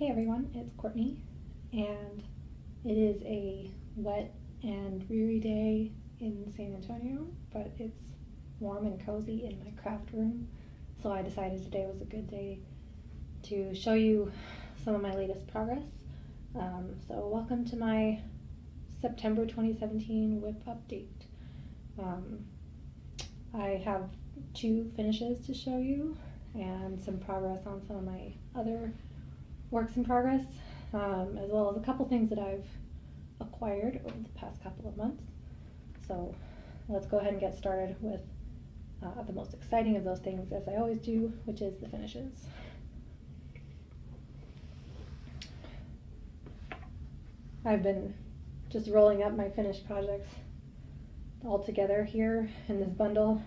Hey everyone, it's Courtney, and it is a wet and dreary day in San Antonio, but it's warm and cozy in my craft room, so I decided today was a good day to show you some of my latest progress. So welcome to my September 2017 WIP update. I have 2 finishes to show you and some progress on some of my other works in progress, as well as a couple things that I've acquired over the past couple of months. So let's go ahead and get started with the most exciting of those things, as I always do, which is the finishes. I've been just rolling up my finished projects all together here in this bundle,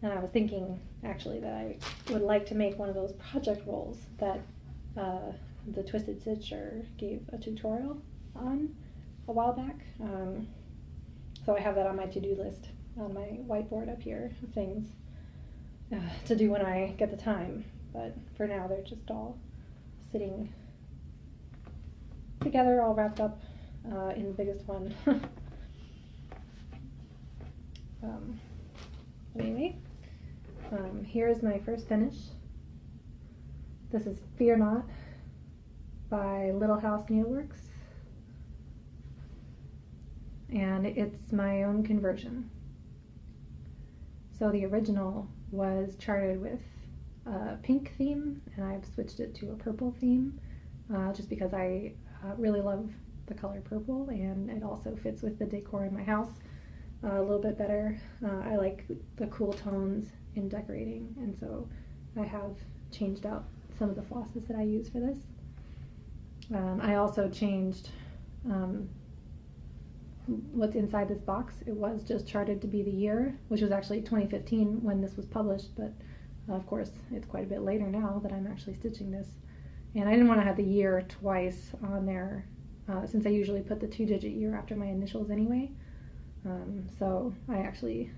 and I was thinking actually that I would like to make one of those project rolls that the Twisted Stitcher gave a tutorial on a while back. So I have that on my to-do list on my whiteboard up here of things to do when I get the time. But for now, they're just all sitting together, all wrapped up in the biggest one. Anyway, here's my first finish. This is Fear Not by Little House Needleworks, and it's my own conversion. So the original was charted with a pink theme, and I've switched it to a purple theme, just because I really love the color purple, and it also fits with the decor in my house a little bit better. I like the cool tones in decorating, and so I have changed out some of the flosses that I use for this. I also changed what's inside this box. It was just charted to be the year, which was actually 2015 when this was published, but of course it's quite a bit later now that I'm actually stitching this. And I didn't want to have the year twice on there, since I usually put the 2-digit year after my initials anyway. So I actually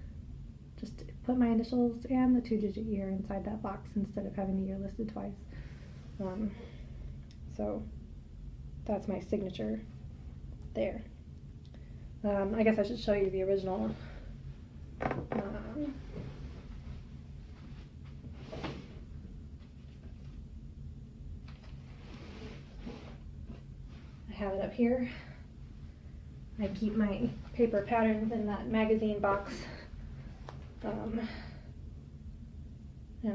just put my initials and the 2-digit year inside that box instead of having the year listed twice. So that's my signature there. I guess I should show you the original. I have it up here. I keep my paper patterns in that magazine box, and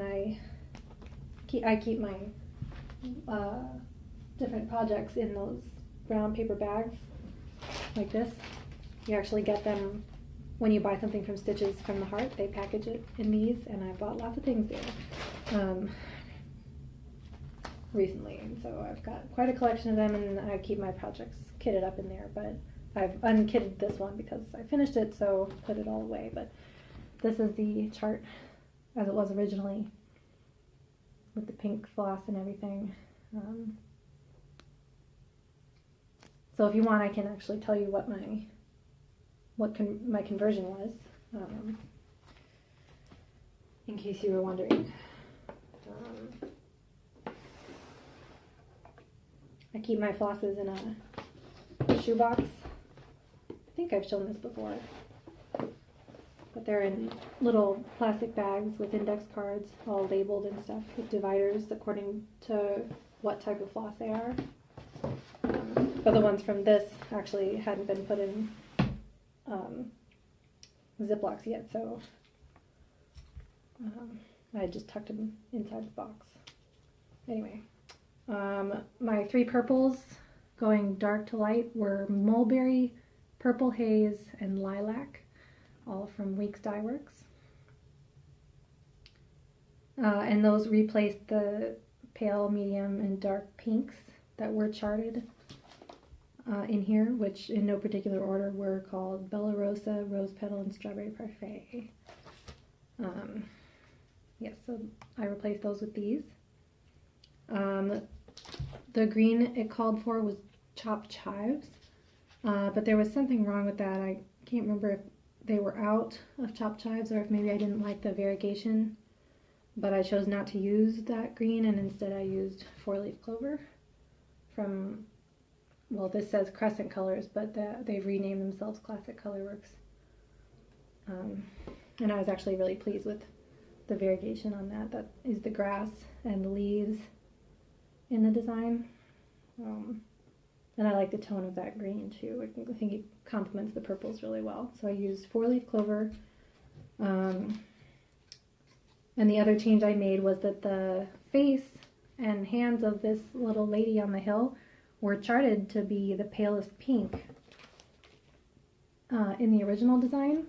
I keep my different projects in those brown paper bags like this. You actually get them when you buy something from Stitches from the Heart. They package it in these, and I bought lots of things there recently, and so I've got quite a collection of them, and I keep my projects kitted up in there, but I've unkitted this one because I finished it, so put it all away. But this is the chart as it was originally, with the pink floss and everything. So if you want, I can actually tell you what my conversion was, in case you were wondering. I keep my flosses in a shoebox. I think I've shown this before, but they're in little plastic bags with index cards, all labeled and stuff, with dividers according to what type of floss they are. But the ones from this actually hadn't been put in Ziplocs yet, so I just tucked them inside the box. Anyway, my 3 purples going dark to light were Mulberry, Purple Haze, and Lilac, all from Weeks Dye Works. And those replaced the pale, medium, and dark pinks that were charted in here, which in no particular order were called Bella Rosa, Rose Petal, and Strawberry Parfait. Yes, so I replaced those with these. The green it called for was Chopped Chives, but there was something wrong with that. I can't remember if they were out of Chopped Chives or if maybe I didn't like the variegation but I chose not to use that green, and instead I used 4-leaf clover from, well, this says Crescent Colors, but they've renamed themselves Classic Colorworks. And I was actually really pleased with the variegation on that. That is the grass and the leaves in the design. And I like the tone of that green too. I think it complements the purples really well. So I used 4-leaf clover. And the other change I made was that the face and hands of this little lady on the hill were charted to be the palest pink in the original design.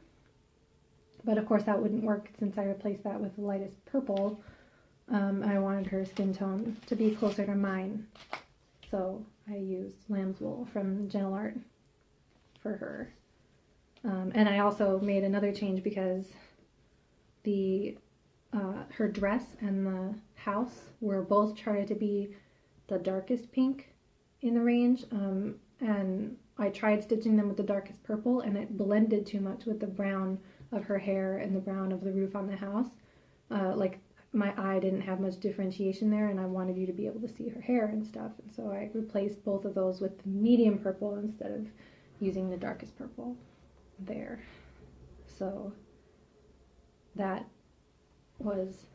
But of course that wouldn't work since I replaced that with the lightest purple. I wanted her skin tone to be closer to mine. So I used lamb's wool from Gentle Art for her. And I also made another change because her dress and the house were both charted to be the darkest pink in the range. And I tried stitching them with the darkest purple, and it blended too much with the brown of her hair and the brown of the roof on the house. Like my eye didn't have much differentiation there, and I wanted you to be able to see her hair and stuff. And so I replaced both of those with medium purple instead of using the darkest purple there. So that was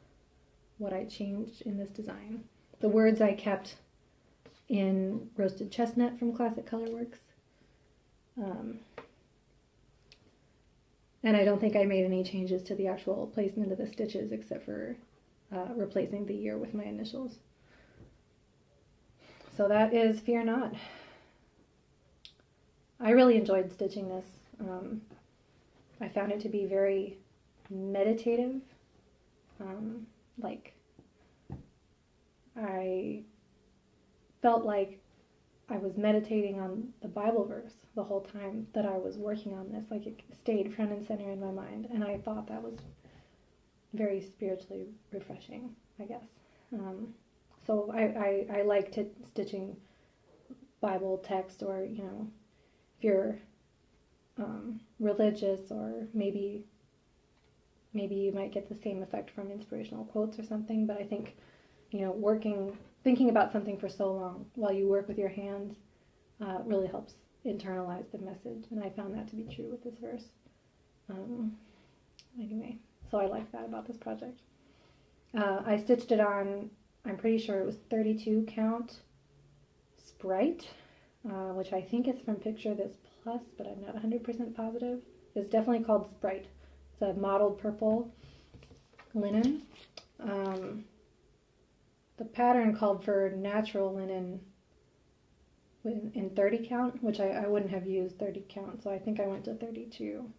what I changed in this design. The words I kept in Roasted Chestnut from Classic Colorworks. And I don't think I made any changes to the actual placement of the stitches except for replacing the year with my initials. So that is Fear Not. I really enjoyed stitching this. I found it to be very meditative. Like I felt like I was meditating on the Bible verse the whole time that I was working on this. Like it stayed front and center in my mind, and I thought that was very spiritually refreshing, I guess. So I like stitching Bible text, or if you're religious, or maybe you might get the same effect from inspirational quotes or something. But I think thinking about something for so long while you work with your hands really helps internalize the message, and I found that to be true with this verse. Anyway, so I like that about this project. I stitched it on, I'm pretty sure it was 32 count Sprite, which I think is from Picture This Plus, but I'm not 100% positive. It's definitely called Sprite. It's a mottled purple linen. The pattern called for natural linen in 30 count, which I wouldn't have used 30 count, so I think I went to 32.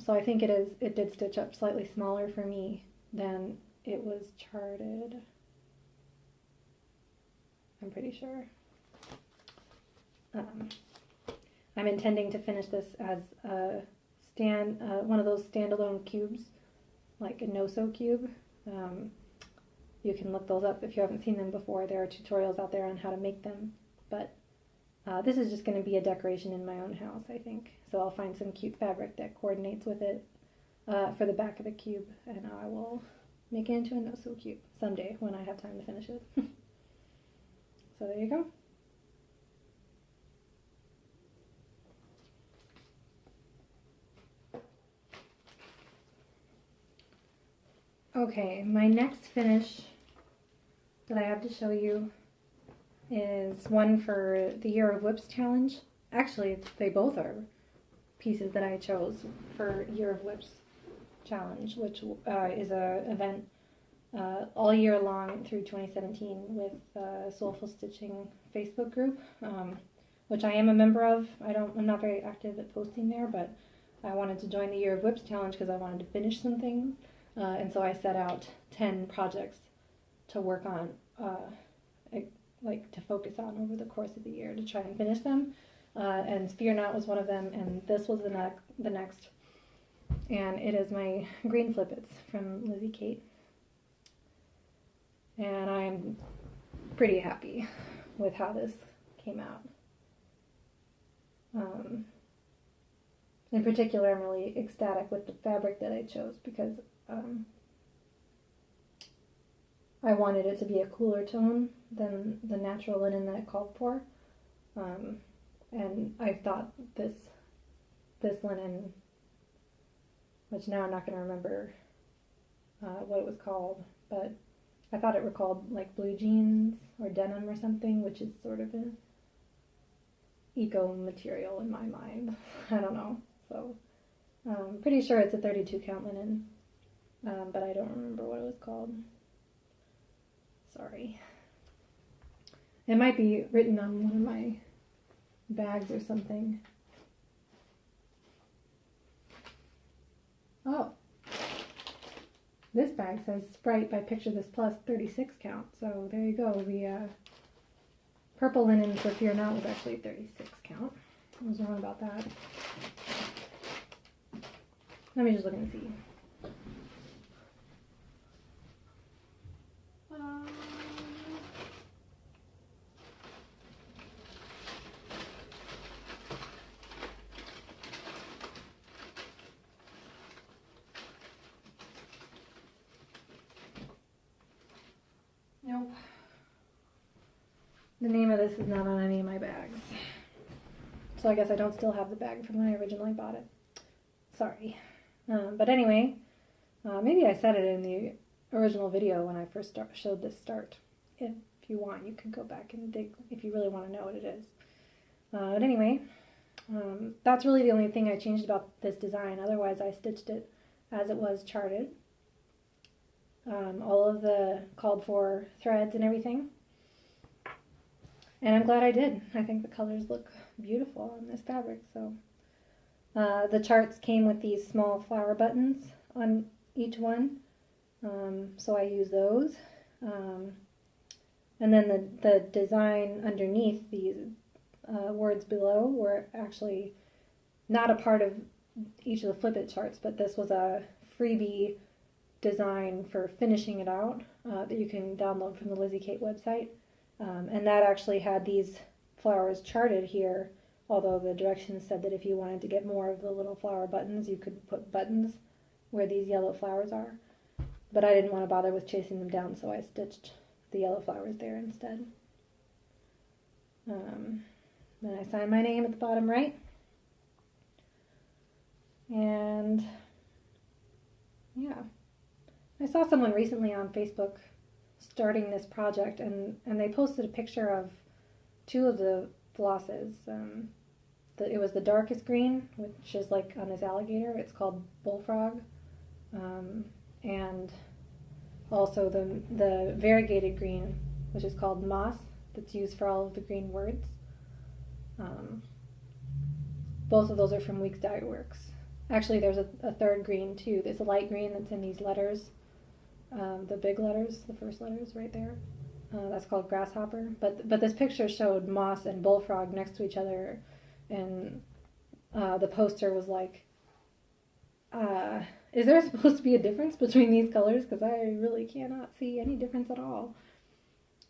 So I think it did stitch up slightly smaller for me than it was charted. I'm pretty sure. I'm intending to finish this as one of those standalone cubes, like a no-sew cube. You can look those up if you haven't seen them before. There are tutorials out there on how to make them, but this is just going to be a decoration in my own house, I think. So I'll find some cute fabric that coordinates with it for the back of the cube, and I will make it into a no-sew cube someday when I have time to finish it. So there you go. Okay, my next finish that I have to show you is one for the Year of WIPs challenge. Actually, they both are pieces that I chose for Year of WIPs challenge, which is an event all year long through 2017 with Soulful Stitching Facebook group, which I am a member of. I'm not very active at posting there, but I wanted to join the Year of WIPs challenge because I wanted to finish some things. And so I set out 10 projects to work on, to focus on over the course of the year to try and finish them. And Fear Not was one of them, and this was the next. And it is my green flippets from Lizzie Kate. And I'm pretty happy with how this came out. In particular, I'm really ecstatic with the fabric that I chose because I wanted it to be a cooler tone than the natural linen that it called for. And I thought this linen, which now I'm not going to remember what it was called, but I thought it were called like blue jeans or denim or something, which is sort of an eco material in my mind. I don't know. So pretty sure it's a 32 count linen, but I don't remember what it was called. Sorry. It might be written on one of my bags or something. Oh, this bag says Sprite by Picture This Plus 36 count. So there you go. The purple linen for Fear Not was actually 36 count. I was wrong about that. Let me just look and see. Nope. The name of this is not on any of my bags. So I guess I don't still have the bag from when I originally bought it. Sorry. But anyway, maybe I said it in the original video when I first showed this start. If you want, you can go back and dig if you really want to know what it is. But anyway, that's really the only thing I changed about this design. Otherwise, I stitched it as it was charted. All of the called for threads and everything. And I'm glad I did. I think the colors look beautiful on this fabric. So the charts came with these small flower buttons on each one. So I use those. And then the design underneath these words below were actually not a part of each of the flip it charts, but this was a freebie design for finishing it out that you can download from the Lizzie Kate website. And that actually had these flowers charted here, although the directions said that if you wanted to get more of the little flower buttons, you could put buttons where these yellow flowers are. But I didn't want to bother with chasing them down, so I stitched the yellow flowers there instead. Then I signed my name at the bottom right. And yeah. I saw someone recently on Facebook starting this project, and they posted a picture of two of the flosses. It was the darkest green, which is like on this alligator. It's called bullfrog. And also the variegated green, which is called moss, that's used for all of the green words. Both of those are from Weeks Dye Works. Actually, there's a third green too. There's a light green that's in these letters. The big letters, the first letters right there. That's called grasshopper. But this picture showed moss and bullfrog next to each other, and the poster was like, is there supposed to be a difference between these colors? Because I really cannot see any difference at all.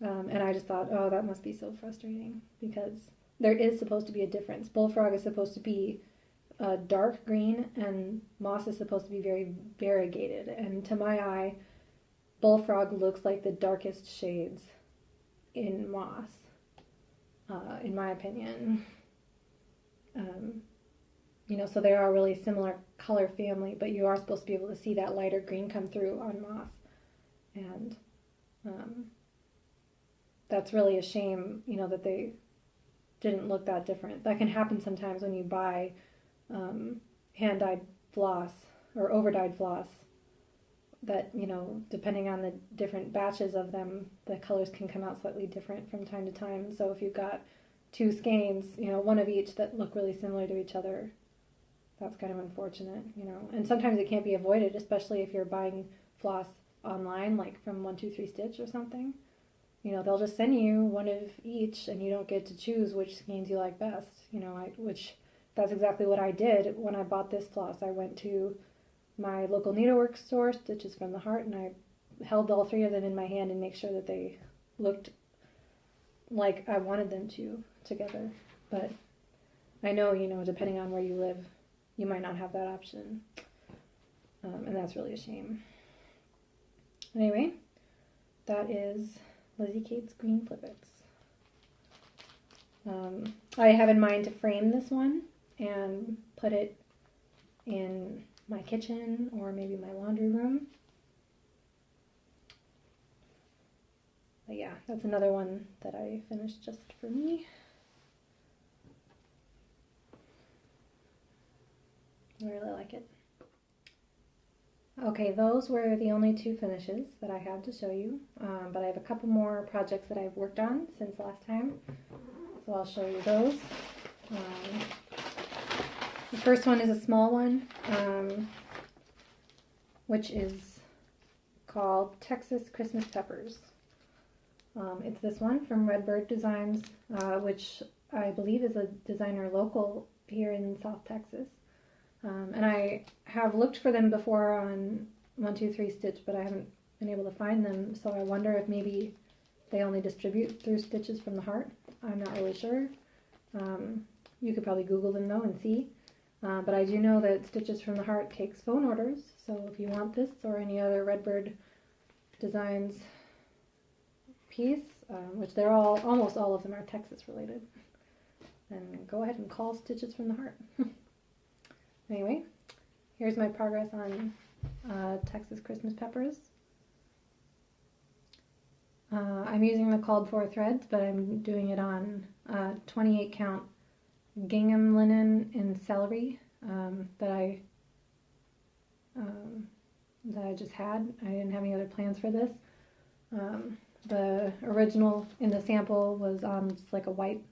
And I just thought, oh, that must be so frustrating, because there is supposed to be a difference. Bullfrog is supposed to be dark green, and moss is supposed to be very variegated. And to my eye, bullfrog looks like the darkest shades in moss, in my opinion. So they are really similar color family, but you are supposed to be able to see that lighter green come through on moss. And that's really a shame, that they didn't look that different. That can happen sometimes when you buy hand-dyed floss or over-dyed floss, that, depending on the different batches of them, the colors can come out slightly different from time to time. So if you've got two skeins, one of each that look really similar to each other, that's kind of unfortunate, And sometimes it can't be avoided, especially if you're buying floss online, like from 1-2-3 Stitch or something. They'll just send you one of each, and you don't get to choose which skeins you like best. Which that's exactly what I did when I bought this floss. I went to my local needleworks store, Stitches from the Heart, and I held all three of them in my hand and make sure that they looked like I wanted them to together. But I know, depending on where you live, you might not have that option. And that's really a shame. Anyway, that is Lizzie Kate's Green Flippets. I have in mind to frame this one and put it in my kitchen or maybe my laundry room. But yeah, that's another one that I finished just for me. I really like it. Okay, those were the only two finishes that I have to show you, but I have a couple more projects that I've worked on since last time, so I'll show you those. The first one is a small one, which is called Texas Christmas Peppers. It's this one from Redbird Designs, which I believe is a designer local here in South Texas. And I have looked for them before on 123 Stitch, but I haven't been able to find them, so I wonder if maybe they only distribute through Stitches from the Heart. I'm not really sure. You could probably Google them though and see. But I do know that Stitches from the Heart takes phone orders, so if you want this or any other Redbird Designs piece, which they're almost all of them are Texas related, then go ahead and call Stitches from the Heart. Anyway, here's my progress on Texas Christmas Peppers. I'm using the called for threads, but I'm doing it on 28 count gingham linen and celery that I just had. I didn't have any other plans for this. The original in the sample was on just like a white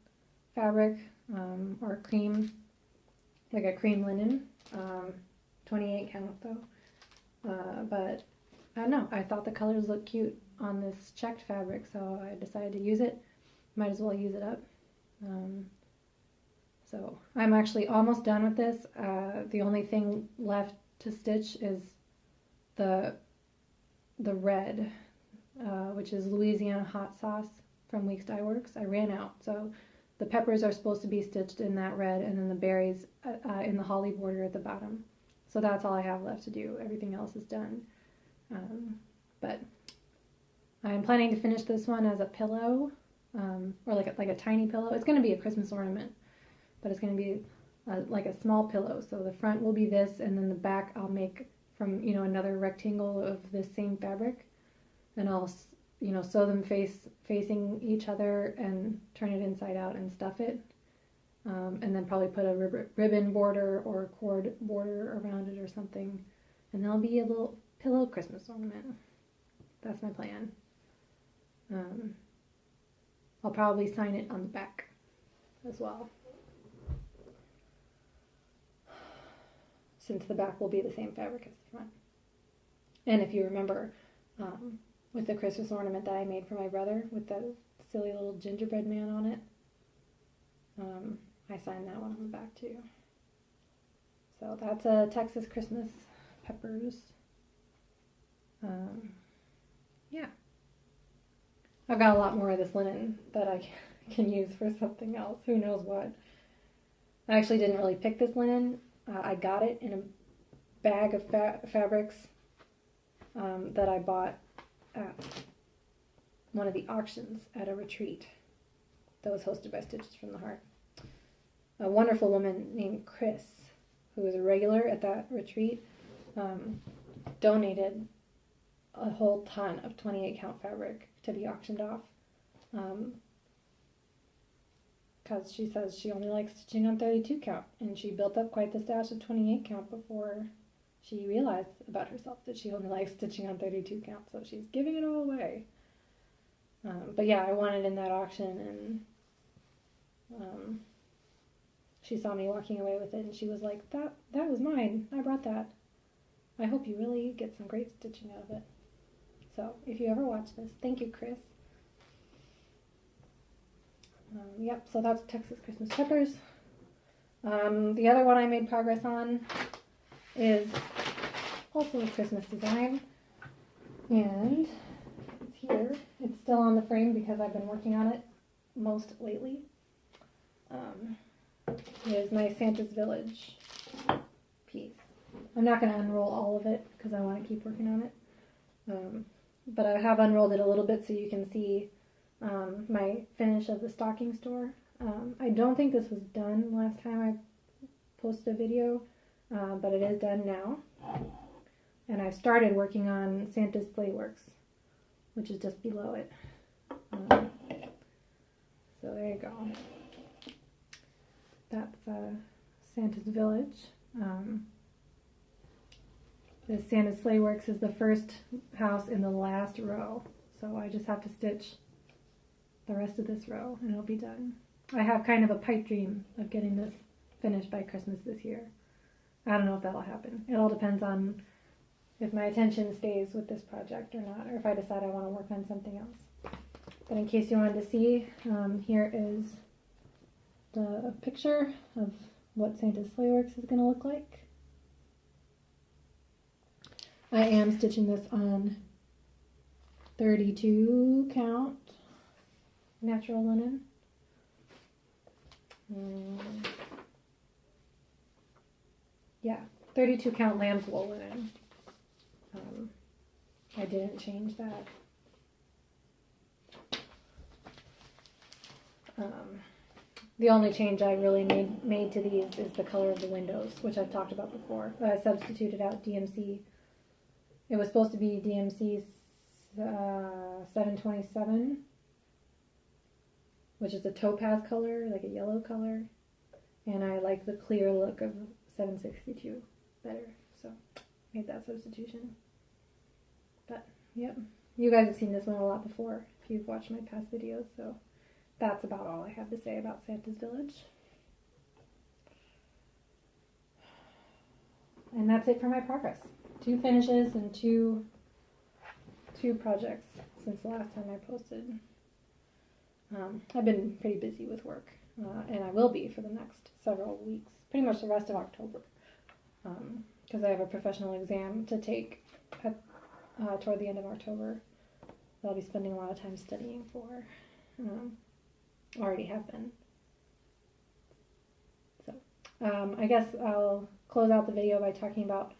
fabric or cream, like a cream linen, 28 count though. But I don't know, I thought the colors looked cute on this checked fabric, so I decided to use it. Might as well use it up. So I'm actually almost done with this. The only thing left to stitch is the red, which is Louisiana hot sauce from Weeks Dye Works. I ran out, so the peppers are supposed to be stitched in that red, and then the berries in the holly border at the bottom. So that's all I have left to do. Everything else is done. But I'm planning to finish this one as a pillow, or like a tiny pillow. It's going to be a Christmas ornament, but it's going to be like a small pillow. So the front will be this, and then the back I'll make from another rectangle of this same fabric, and I'll sew them facing each other and turn it inside out and stuff it, and then probably put a ribbon border or a cord border around it or something, and there'll be a little pillow Christmas ornament. That's my plan. I'll probably sign it on the back as well, since the back will be the same fabric as the front. And if you remember, with the Christmas ornament that I made for my brother with the silly little gingerbread man on it, I signed that one on the back too. So that's a Texas Christmas Peppers. Yeah. I've got a lot more of this linen that I can use for something else. Who knows what. I actually didn't really pick this linen. I got it in a bag of fabrics that I bought at one of the auctions at a retreat that was hosted by Stitches from the Heart. A wonderful woman named Chris, who was a regular at that retreat, donated a whole ton of 28 count fabric to be auctioned off, because she says she only likes stitching on 32 count, and she built up quite the stash of 28 count before she realized about herself that she only likes stitching on 32 count, so she's giving it all away. But yeah, I won it in that auction, and she saw me walking away with it, and she was like, that was mine, I brought that. I hope you really get some great stitching out of it. So if you ever watch this, thank you, Chris. Yep, so that's Texas Christmas Peppers. The other one I made progress on is also a Christmas design, and it's here. It's still on the frame because I've been working on it most lately. It is my Santa's Village piece. I'm not going to unroll all of it because I want to keep working on it. but I have unrolled it a little bit so you can see my finish of the stocking store. I don't think this was done last time I posted a video, but it is done now. And I started working on Santa's Sleigh Works, which is just below it. So there you go. That's Santa's Village. The Santa's Sleigh Works is the first house in the last row. So I just have to stitch the rest of this row and it'll be done. I have kind of a pipe dream of getting this finished by Christmas this year. I don't know if that'll happen. It all depends on if my attention stays with this project or not, or if I decide I want to work on something else. But in case you wanted to see, here is the picture of what Santa's Sleigh Works is going to look like. I am stitching this on 32 count natural linen. Yeah, 32 count lamb's wool linen. I didn't change that. The only change I really made to these is the color of the windows, which I've talked about before. I substituted out DMC. It was supposed to be DMC 727, which is a topaz color, like a yellow color. And I like the clear look of 762 better, so made that substitution. But, yep, you guys have seen this one a lot before if you've watched my past videos, so that's about all I have to say about Santa's Village. And that's it for my progress. 2 finishes and two projects since the last time I posted. I've been pretty busy with work, and I will be for the next several weeks, pretty much the rest of October, because I have a professional exam to take toward the end of October that I'll be spending a lot of time studying for. Already have been. So I guess I'll close out the video by talking about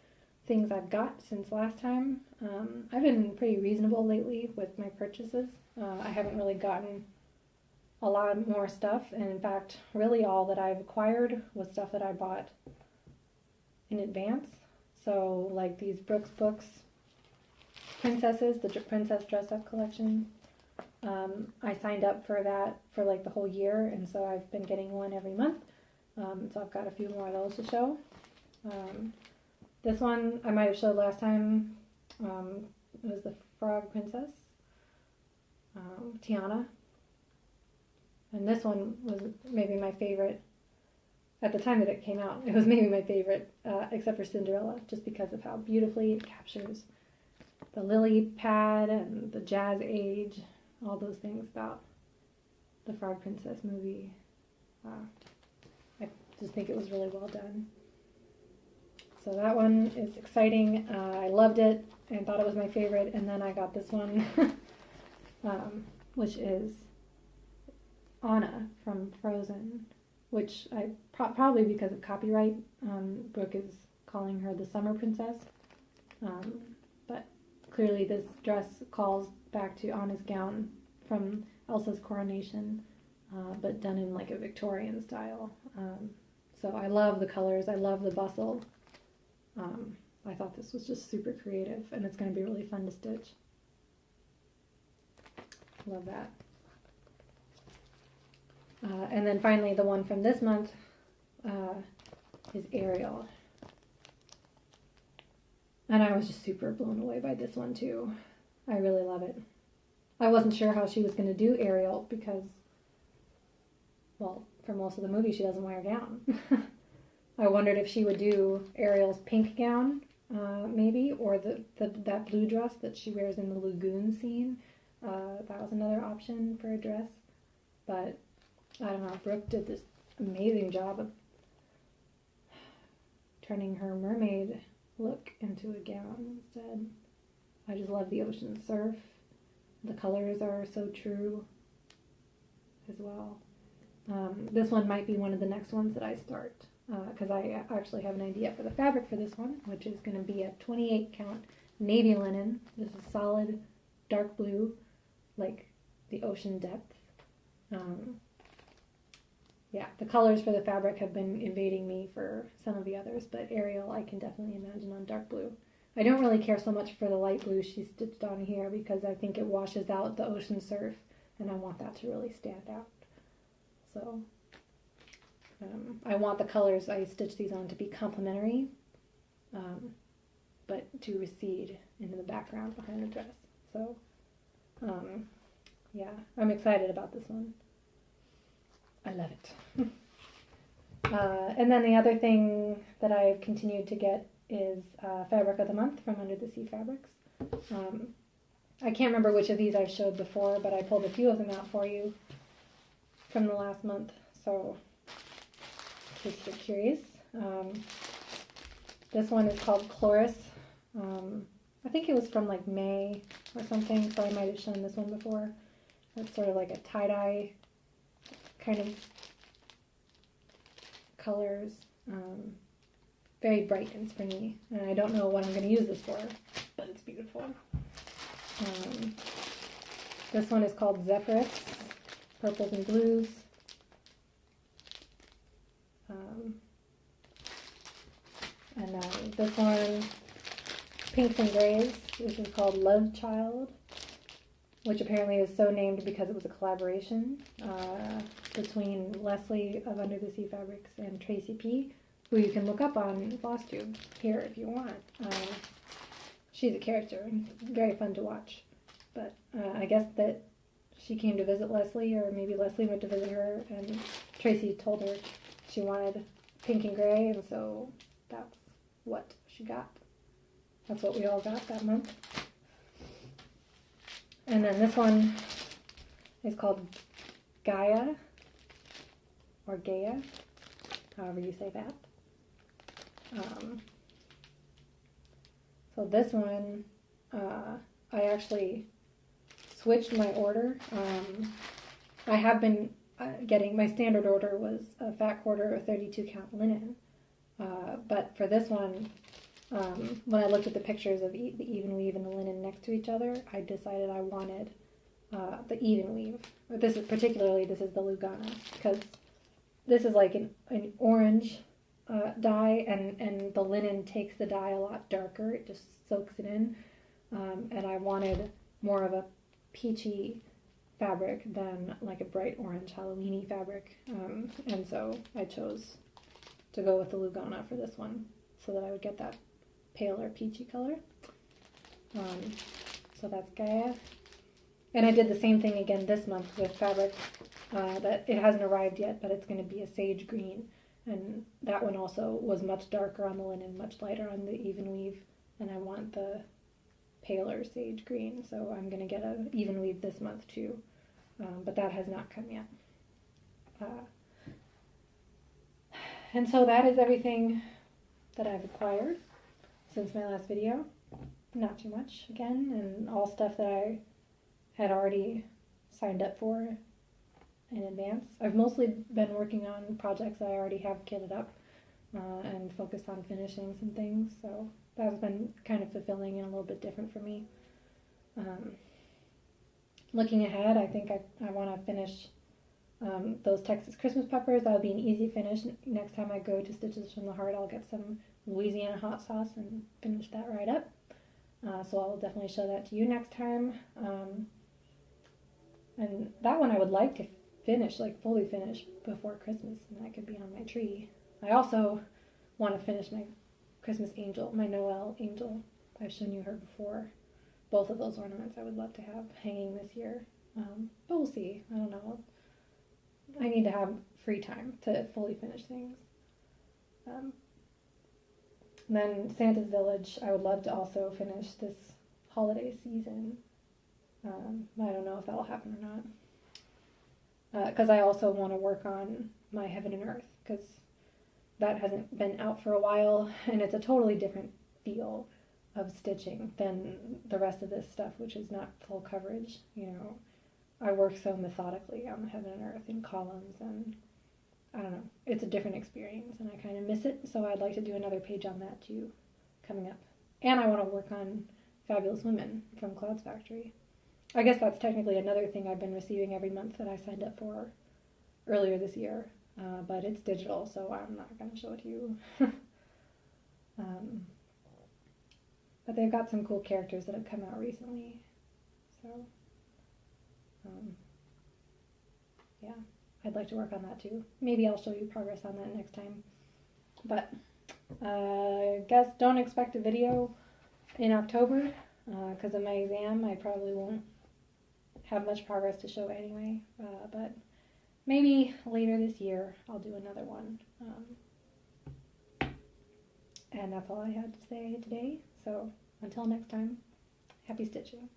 things I've got since last time. I've been pretty reasonable lately with my purchases. I haven't really gotten a lot more stuff, and in fact, really all that I've acquired was stuff that I bought in advance. So like these Brooks Books princesses, the Princess Dress Up collection. I signed up for that for like the whole year, and so I've been getting one every month. So I've got a few more of those to show. This one I might have showed last time. It was the Frog Princess, Tiana. And this one was maybe my favorite. At the time that it came out, it was maybe my favorite, except for Cinderella, just because of how beautifully it captures the lily pad and the jazz age, all those things about the Frog Princess movie. I just think it was really well done. So that one is exciting. I loved it and thought it was my favorite, and then I got this one, which is Anna from Frozen, which I probably because of copyright, Brooke is calling her the Summer Princess, but clearly this dress calls back to Anna's gown from Elsa's coronation, but done in like a Victorian style. So I love the colors, I love the bustle. I thought this was just super creative, and it's going to be really fun to stitch. Love that. And then finally, the one from this month is Ariel. And I was just super blown away by this one too. I really love it. I wasn't sure how she was going to do Ariel because, well, for most of the movie she doesn't wear a gown. I wondered if she would do Ariel's pink gown, maybe, or that blue dress that she wears in the lagoon scene. That was another option for a dress. But I don't know, Brooke did this amazing job of turning her mermaid look into a gown instead. I just love the ocean surf. The colors are so true as well. This one might be one of the next ones that I start, because I actually have an idea for the fabric for this one, which is going to be a 28 count navy linen. This is solid dark blue, like the ocean depth. Yeah, the colors for the fabric have been evading me for some of the others, but Ariel I can definitely imagine on dark blue. I don't really care so much for the light blue she stitched on here because I think it washes out the ocean surf, and I want that to really stand out. So I want the colors I stitch these on to be complementary, but to recede into the background behind the dress. So yeah, I'm excited about this one. I love it. And then the other thing that I've continued to get is Fabric of the Month from Under the Sea Fabrics. I can't remember which of these I've showed before, but I pulled a few of them out for you from the last month, so in case you're curious. This one is called Chloris. I think it was from like May or something, so I might have shown this one before. It's sort of like a tie-dye kind of colors. Very bright and springy, and I don't know what I'm going to use this for, but it's beautiful. This one is called Zephyrus, purples and blues. And then this one, pinks and grays. This is called Love Child, which apparently is so named because it was a collaboration between Leslie of Under the Sea Fabrics and Tracy P., who you can look up on FlossTube here if you want. She's a character, very fun to watch. But I guess that she came to visit Leslie, or maybe Leslie went to visit her, and Tracy told her she wanted pink and gray, and so that's what she got. That's what we all got that month. And then this one is called Gaia, or Gaia, however you say that. So this one, I actually switched my order. I have been getting, my standard order was a fat quarter or 32 count linen. But for this one, when I looked at the pictures of the even weave and the linen next to each other, I decided I wanted the even weave. This is the Lugana, because this is like an orange dye, and the linen takes the dye a lot darker. It just soaks it in. And I wanted more of a peachy fabric than like a bright orange Halloween-y fabric. And so I chose to go with the Lugana for this one, so that I would get that paler peachy color. So that's Gaia. And I did the same thing again this month with fabric that it hasn't arrived yet, but it's going to be a sage green. And that one also was much darker on the linen, much lighter on the even weave. And I want the paler sage green, so I'm going to get an even weave this month too. But that has not come yet. And so that is everything that I've acquired since my last video. Not too much, again, and all stuff that I had already signed up for in advance. I've mostly been working on projects that I already have kitted up and focused on finishing some things, so that's been kind of fulfilling and a little bit different for me. Looking ahead, I think I want to finish those Texas Christmas peppers. That'll be an easy finish. Next time I go to Stitches from the Heart, I'll get some Louisiana hot sauce and finish that right up. So I'll definitely show that to you next time. And that one I would like to finish, like fully finish before Christmas, and that could be on my tree. I also want to finish my Christmas angel, my Noel angel. I've shown you her before. Both of those ornaments I would love to have hanging this year. But we'll see. I don't know. I need to have free time to fully finish things. Then Santa's Village, I would love to also finish this holiday season. I don't know if that'll happen or not. Because I also want to work on my Heaven and Earth, because that hasn't been out for a while, and it's a totally different feel of stitching than the rest of this stuff, which is not full coverage. You know, I work so methodically on the Heaven and Earth in columns, and I don't know, it's a different experience, and I kind of miss it, so I'd like to do another page on that too, coming up. And I want to work on Fabulous Women from Clouds Factory. I guess that's technically another thing I've been receiving every month that I signed up for earlier this year, but it's digital, so I'm not going to show it to you. But they've got some cool characters that have come out recently, so yeah, I'd like to work on that too. Maybe I'll show you progress on that next time. But I guess don't expect a video in October because of my exam. I probably won't have much progress to show anyway, but maybe later this year I'll do another one. And that's all I had to say today. So until next time, happy stitching.